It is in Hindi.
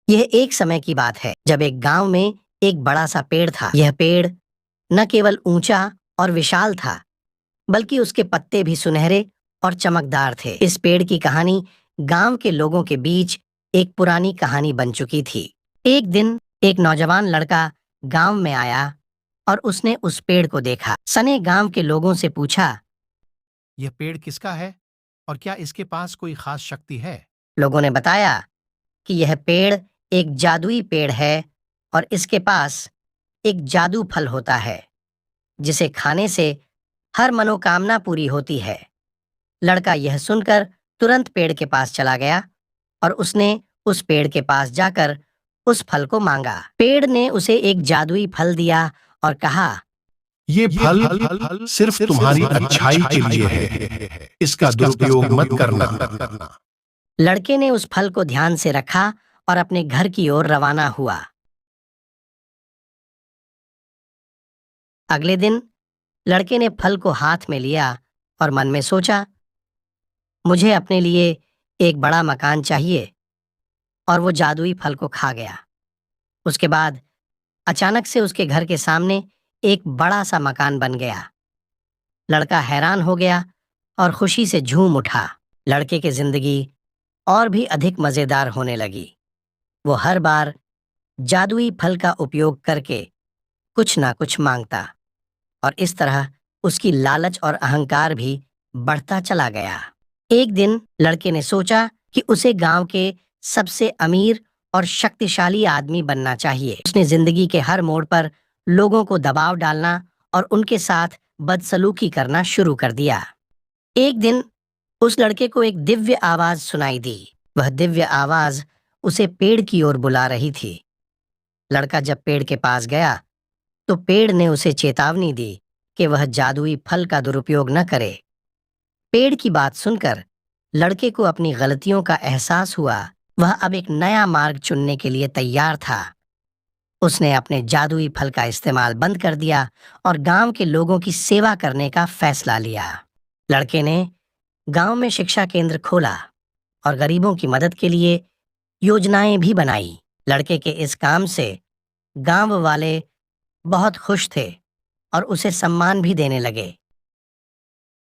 यह एक समय की बात है जब एक गांव में एक बड़ा सा पेड़ था। यह पेड़ न केवल ऊंचा और विशाल था, बल्कि उसके पत्ते भी सुनहरे और चमकदार थे। इस पेड़ की कहानी गांव के लोगों के बीच एक पुरानी कहानी बन चुकी थी। एक दिन एक नौजवान लड़का गांव में आया और उसने उस पेड़ को देखा। सने गांव के लोगों से पूछा। यह पेड़ किसका है और क्या इसके पास कोई खास शक्ति है? लोगों ने बताया कि यह पेड़ एक जादुई पेड़ है और इसके पास एक जादू फल होता है जिसे खाने से हर मनोकामना पूरी होती है। लड़का यह सुनकर तुरंत पेड़ के पास चला गया और उसने उस पेड़ के पास जाकर उस फल को मांगा। पेड़ ने उसे एक जादुई फल दिया और कहा, ये फल सिर्फ तुम्हारी अच्छाई के लिए है। इसका दुरुपयोग मत करना। लड़के ने उस फल को ध्यान से रखा और अपने घर की ओर रवाना हुआ। अगले दिन लड़के ने फल को हाथ में लिया और मन में सोचा, मुझे अपने लिए एक बड़ा मकान चाहिए, और वो जादुई फल को खा गया। उसके बाद अचानक से उसके घर के सामने एक बड़ा सा मकान बन गया। लड़का हैरान हो गया और खुशी से झूम उठा। लड़के की जिंदगी और भी अधिक मजेदार होने लगी। वो हर बार जादुई फल का उपयोग करके कुछ ना कुछ मांगता और इस तरह उसकी लालच और अहंकार भी बढ़ता चला गया। एक दिन लड़के ने सोचा कि उसे गांव के सबसे अमीर और शक्तिशाली आदमी बनना चाहिए। उसने जिंदगी के हर मोड़ पर लोगों को दबाव डालना और उनके साथ बदसलूकी करना शुरू कर दिया। एक दिन उस लड़के को एक दिव्य आवाज सुनाई दी। वह दिव्य आवाज उसे पेड़ की ओर बुला रही थी। लड़का जब पेड़ के पास गया तो पेड़ ने उसे चेतावनी दी कि वह जादुई फल का दुरुपयोग न करे। पेड़ की बात सुनकर लड़के को अपनी गलतियों का एहसास हुआ। वह अब एक नया मार्ग चुनने के लिए तैयार था। उसने अपने जादुई फल का इस्तेमाल बंद कर दिया और गांव के लोगों की सेवा करने का फैसला लिया। लड़के ने गांव में शिक्षा केंद्र खोला और गरीबों की मदद के लिए योजनाएं भी बनाई। लड़के के इस काम से गांव वाले बहुत खुश थे और उसे सम्मान भी देने लगे।